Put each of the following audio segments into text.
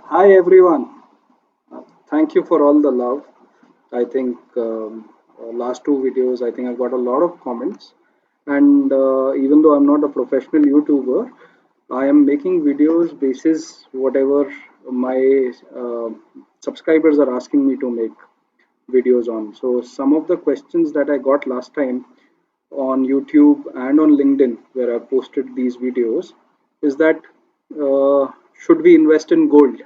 Hi everyone. Thank you for all the love. I think last two videos, I think I got a lot of comments. And even though I'm not a professional YouTuber, I am making videos basis whatever my subscribers are asking me to make videos on. So some of the questions that I got last time on YouTube and on LinkedIn, where I posted these videos, is that should we invest in gold?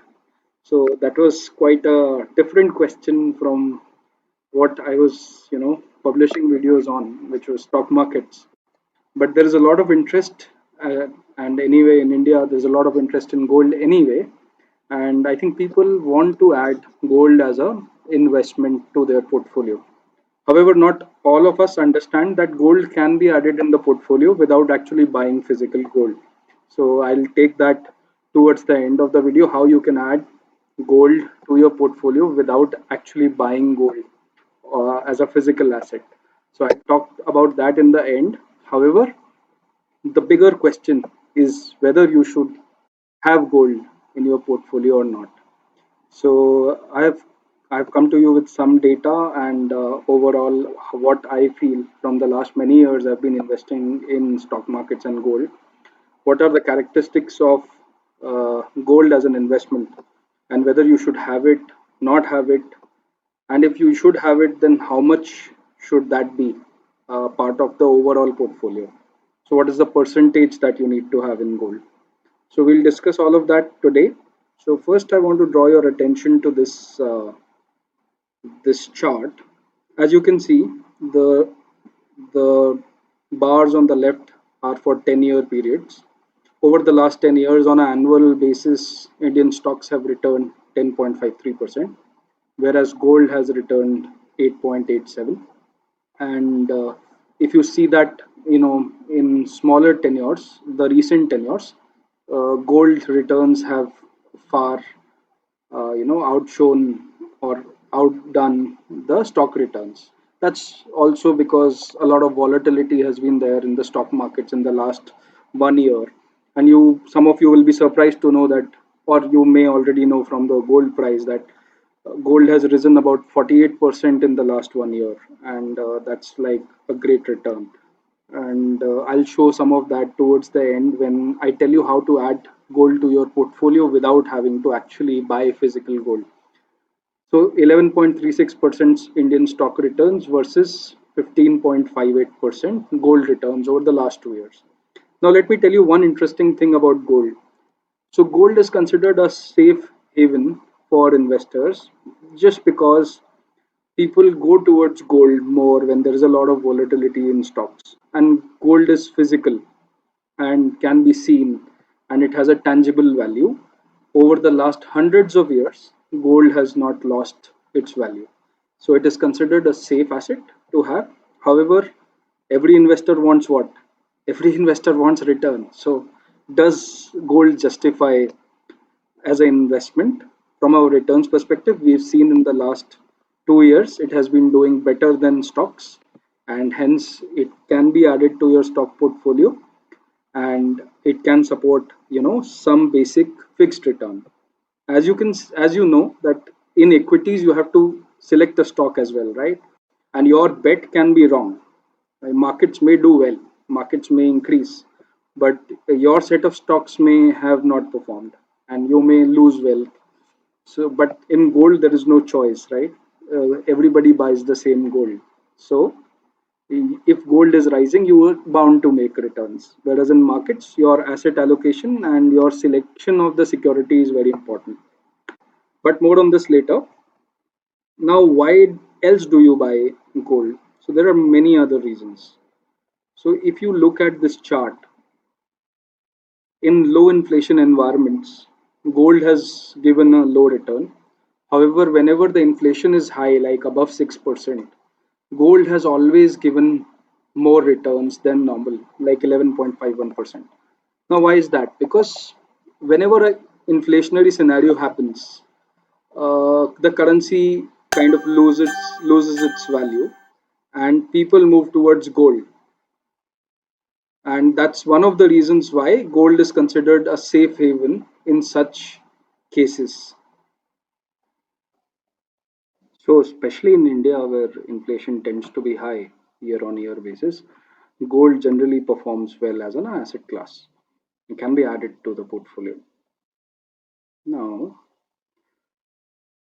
So that was quite a different question from what I was, publishing videos on, which was stock markets. But there is a lot of interest, and anyway, in India, there's a lot of interest in gold anyway. And I think people want to add gold as a investment to their portfolio. However, not all of us understand that gold can be added in the portfolio without actually buying physical gold. So I'll take that towards the end of the video, how you can add gold to your portfolio without actually buying gold as a physical asset. So I talked about that in the end. However, the bigger question is whether you should have gold in your portfolio or not. So I've come to you with some data and overall what I feel from the last many years I've been investing in stock markets and gold. What are the characteristics of gold as an investment, and whether you should have it, not have it, and if you should have it, then how much should that be part of the overall portfolio? So what is the percentage that you need to have in gold? So we'll discuss all of that today. So first, I want to draw your attention to this chart. As you can see, the the bars on the left are for 10-year periods. Over the last 10 years, on an annual basis, Indian stocks have returned 10.53%, whereas gold has returned 8.87. And if you see that, in smaller tenures, the recent tenures, gold returns have far outshone or outdone the stock returns. That's also because a lot of volatility has been there in the stock markets in the last 1 year, and some of you will be surprised to know that, or you may already know from the gold price, that gold has risen about 48% in the last 1 year, and that's like a great return. And I'll show some of that towards the end when I tell you how to add gold to your portfolio without having to actually buy physical gold. So 11.36% Indian stock returns versus 15.58% gold returns over the last 2 years. Now let me tell you one interesting thing about gold. So gold is considered a safe haven for investors just because people go towards gold more when there is a lot of volatility in stocks. And gold is physical and can be seen, and it has a tangible value. Over the last hundreds of years, gold has not lost its value. So it is considered a safe asset to have. However, every investor wants what? Every investor wants return. So does gold justify as an investment? From our returns perspective, we've seen in the last 2 years it has been doing better than stocks, and hence it can be added to your stock portfolio, and it can support some basic fixed return. As you know that in equities you have to select a stock as well, right? And your bet can be wrong. Markets may do well, markets may increase, but your set of stocks may have not performed and you may lose wealth. So but in gold there is no choice, right? Everybody buys the same gold. So if gold is rising, you are bound to make returns. Whereas in markets, your asset allocation and your selection of the security is very important. But more on this later. Now, why else do you buy gold? So there are many other reasons. So if you look at this chart, in low inflation environments, gold has given a low return. However, whenever the inflation is high, like above 6%, gold has always given more returns than normal, like 11.51%. Now, why is that? Because whenever an inflationary scenario happens, the currency kind of loses its value, and people move towards gold, and that's one of the reasons why gold is considered a safe haven in such cases. So, especially in India, where inflation tends to be high year on year basis, gold generally performs well as an asset class. It can be added to the portfolio. Now,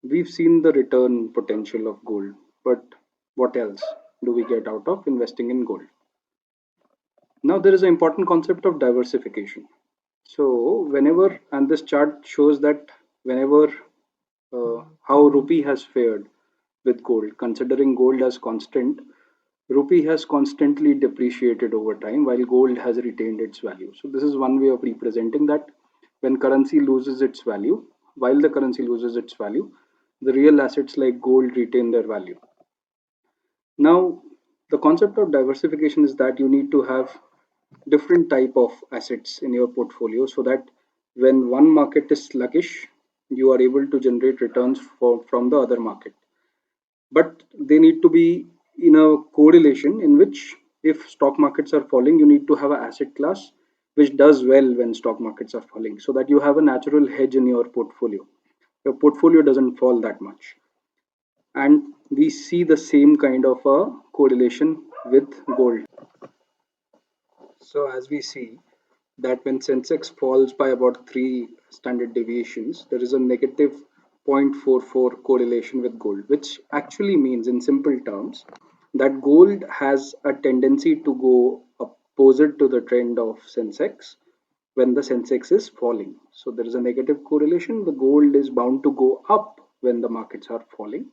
we've seen the return potential of gold, but what else do we get out of investing in gold? Now, there is an important concept of diversification. So, whenever, and this chart shows that whenever how rupee has fared with gold, considering gold as constant, rupee has constantly depreciated over time while gold has retained its value. So, this is one way of representing that when currency loses its value, while the currency loses its value, the real assets like gold retain their value. Now, the concept of diversification is that you need to have different type of assets in your portfolio so that when one market is sluggish, you are able to generate returns from the other market. But they need to be in a correlation in which if stock markets are falling, you need to have an asset class which does well when stock markets are falling so that you have a natural hedge in your portfolio. Your portfolio doesn't fall that much. And we see the same kind of a correlation with gold. So as we see that when Sensex falls by about 3 standard deviations, there is a negative 0.44 correlation with gold, which actually means in simple terms that gold has a tendency to go opposite to the trend of Sensex when the Sensex is falling. So there is a negative correlation. The gold is bound to go up when the markets are falling.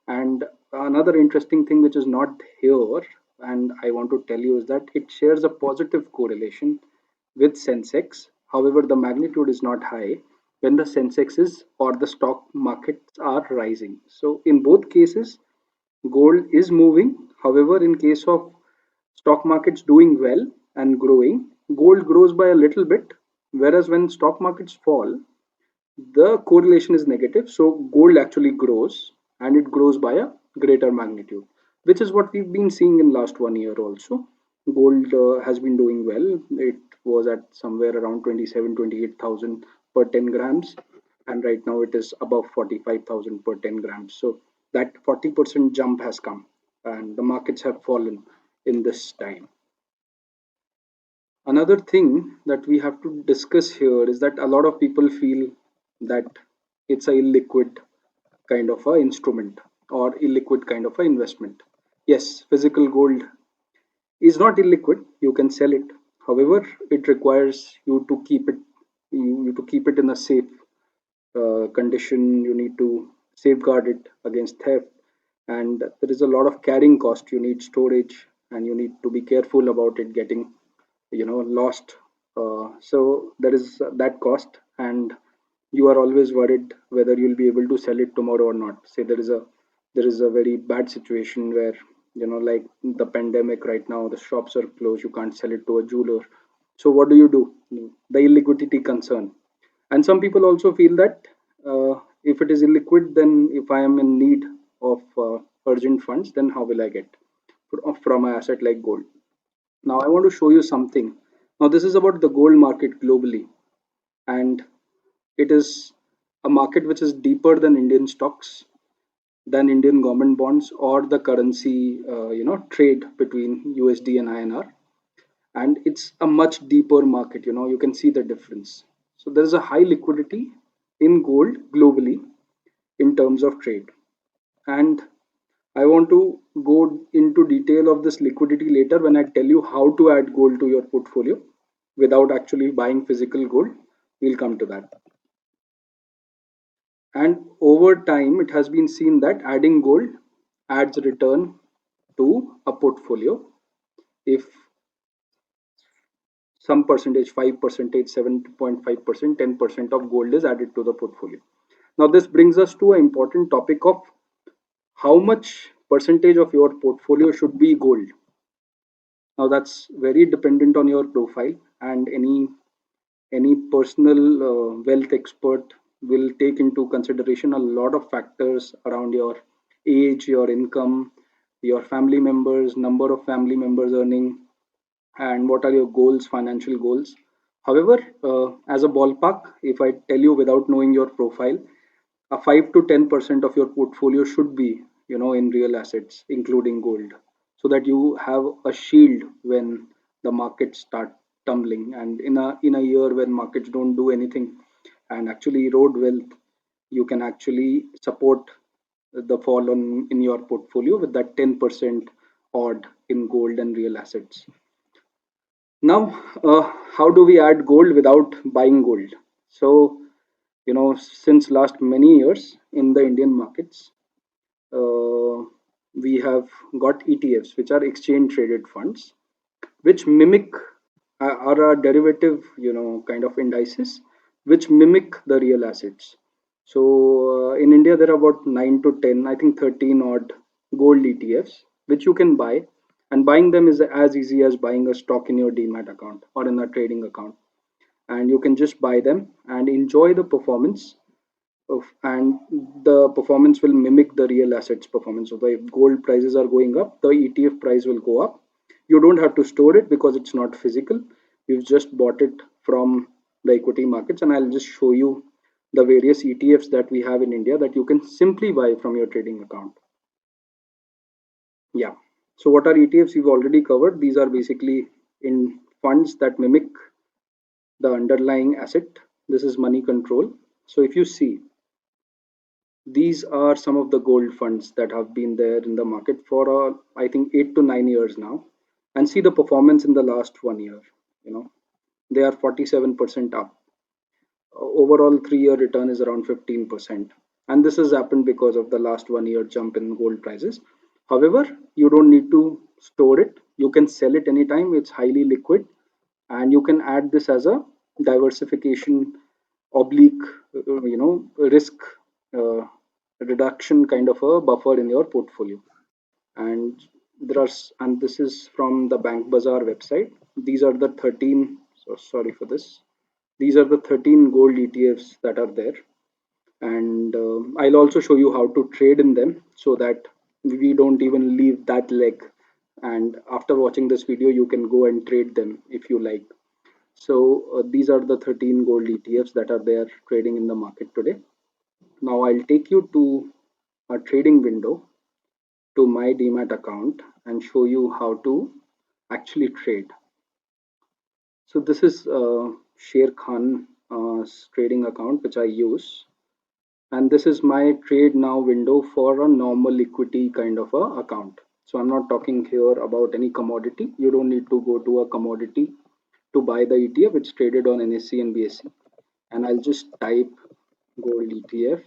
And another interesting thing which is not here, and I want to tell you, is that it shares a positive correlation with Sensex. However, the magnitude is not high when the Sensex is or the stock markets are rising. So, in both cases, gold is moving. However, in case of stock markets doing well and growing, gold grows by a little bit, whereas when stock markets fall, the correlation is negative, so gold actually grows and it grows by a greater magnitude, which is what we've been seeing in last 1 year also. Gold has been doing well. It was at somewhere around 27, 28,000 per 10 grams, and right now it is above 45,000 per 10 grams. So that 40% jump has come and the markets have fallen in this time. Another thing that we have to discuss here is that a lot of people feel that it's a illiquid kind of a instrument or illiquid kind of a investment. Yes, physical gold is not illiquid. You can sell it. However, it requires you to keep it you to keep it in a safe condition. You need to safeguard it against theft, and there is a lot of carrying cost. You need storage, and you need to be careful about it getting lost. So there is that cost, and you are always worried whether you'll be able to sell it tomorrow or not. Say there is a very bad situation where like the pandemic right now, the shops are closed, you can't sell it to a jeweler. So what do you do? The illiquidity concern. And some people also feel that if it is illiquid, then if I am in need of urgent funds, then how will I get from an asset like gold? Now, I want to show you something. Now, this is about the gold market globally, and it is a market which is deeper than Indian stocks, than Indian government bonds, or the currency, trade between USD and INR. And it's a much deeper market. You can see the difference. So there is a high liquidity in gold globally in terms of trade, and I want to go into detail of this liquidity later when I tell you how to add gold to your portfolio without actually buying physical gold. We'll come to that. And over time, it has been seen that adding gold adds return to a portfolio if some percentage, 5%, 7.5%, 10% of gold is added to the portfolio. Now, this brings us to an important topic of how much percentage of your portfolio should be gold. Now that's very dependent on your profile, and any personal wealth expert will take into consideration a lot of factors around your age, your income, your family members, number of family members earning, and what are your goals, financial goals. However, as a ballpark, if I tell you without knowing your profile, a 5 to 10% of your portfolio should be, in real assets, including gold, so that you have a shield when the markets start tumbling. And in a year when markets don't do anything and actually erode wealth, you can actually support the fall in your portfolio with that 10% odd in gold and real assets. Now, how do we add gold without buying gold? So, since last many years in the Indian markets, uh, we have got ETFs, which are exchange traded funds, which mimic are a derivative, kind of indices, which mimic the real assets. So in India, there are about 9 to 10, I think 13 odd gold ETFs, which you can buy, and buying them is as easy as buying a stock in your Demat account or in a trading account. And you can just buy them and enjoy the performance and the performance will mimic the real assets performance. So if gold prices are going up, the ETF price will go up. You don't have to store it because it's not physical. You've just bought it from the equity markets, and I'll just show you the various ETFs that we have in India that you can simply buy from your trading account. Yeah. So what are ETFs? We've already covered. These are basically in funds that mimic the underlying asset. This is money control. So if you see, these are some of the gold funds that have been there in the market for I think 8 to 9 years now, and see the performance in the last 1 year. You know, they are 47% up. Overall 3 year return is around 15%, and this has happened because of the last 1 year jump in gold prices. However, you don't need to store it. You can sell it anytime. It's highly liquid, and you can add this as a diversification oblique, risk uh, reduction kind of a buffer in your portfolio. And and this is from the Bank Bazaar website. These are the 13. So sorry for this. These are the 13 gold ETFs that are there, and I'll also show you how to trade in them so that we don't even leave that leg. And after watching this video, you can go and trade them if you like. So these are the 13 gold ETFs that are there trading in the market today. Now I'll take you to a trading window to my Demat account and show you how to actually trade. So this is Sher Khan trading account which I use, and this is my trade now window for a normal equity kind of a account. So I'm not talking here about any commodity. You don't need to go to a commodity to buy the ETF. It's traded on NSE and BSE, and I'll just type gold ETF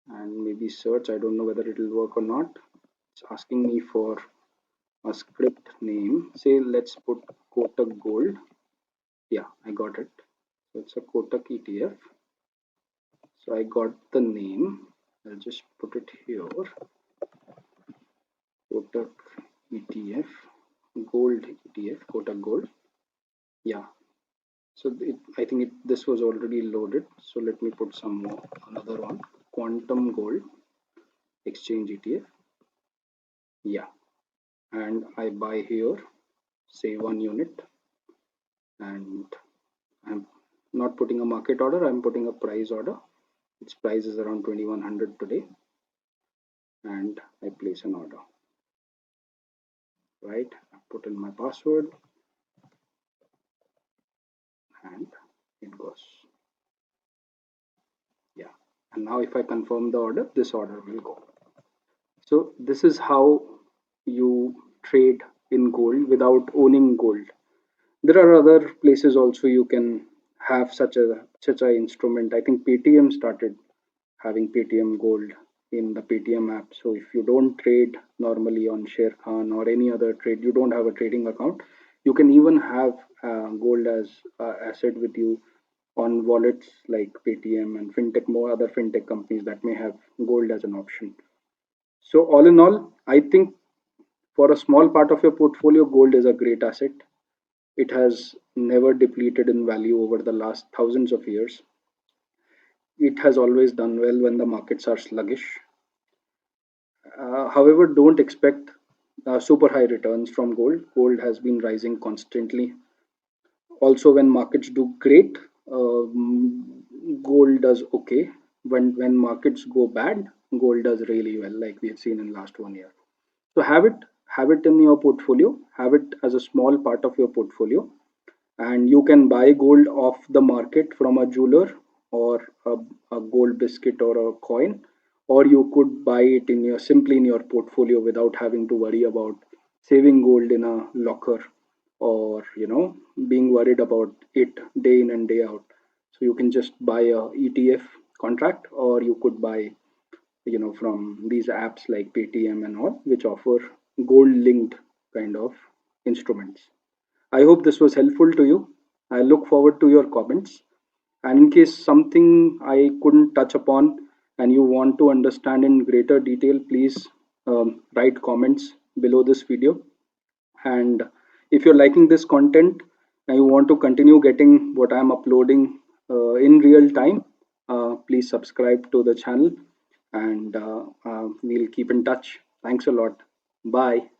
and maybe search. I don't know whether it will work or not. It's asking me for a script name. Say let's put Kotak Gold. Yeah, I got it. So it's a Kotak ETF. So I got the name. I'll just put it here. Kotak ETF, Gold ETF, Kotak Gold. Yeah. So I think this was already loaded. So let me put some more. Another one. Quantum Gold Exchange ETF. Yeah. And I buy here, say 1 unit, and I'm not putting a market order. I'm putting a price order. Its price is around 2100 today, and I place an order. Right. I put in my password, and it goes. Yeah. And now if I confirm the order, this order will go. So this is how you trade in gold without owning gold. There are other places also you can have such a instrument. I think Paytm started having Paytm Gold in the Paytm app. So if you don't trade normally on Sharekhan or any other trade, you don't have a trading account, you can even have gold as asset with you on wallets like Paytm and fintech, more other fintech companies that may have gold as an option. So all in all, I think for a small part of your portfolio, gold is a great asset. It has never depleted in value over the last thousands of years. It has always done well when the markets are sluggish. However, don't expect super high returns from gold. Gold has been rising constantly Also, when markets do great, gold does okay. When markets go bad, gold does really well, like we have seen in last 1 year. So have it in your portfolio. Have it as a small part of your portfolio, and you can buy gold off the market from a jeweler, or a gold biscuit or a coin, or you could buy it in your simply in your portfolio without having to worry about saving gold in a locker, or being worried about it day in and day out. So you can just buy a ETF contract, or you could buy from these apps like Paytm and all, which offer gold linked kind of instruments. I hope this was helpful to you. I look forward to your comments. And in case something I couldn't touch upon and you want to understand in greater detail, please write comments below this video. And if you're liking this content and you want to continue getting what I'm uploading in real time, please subscribe to the channel, and we'll keep in touch. Thanks a lot. Bye.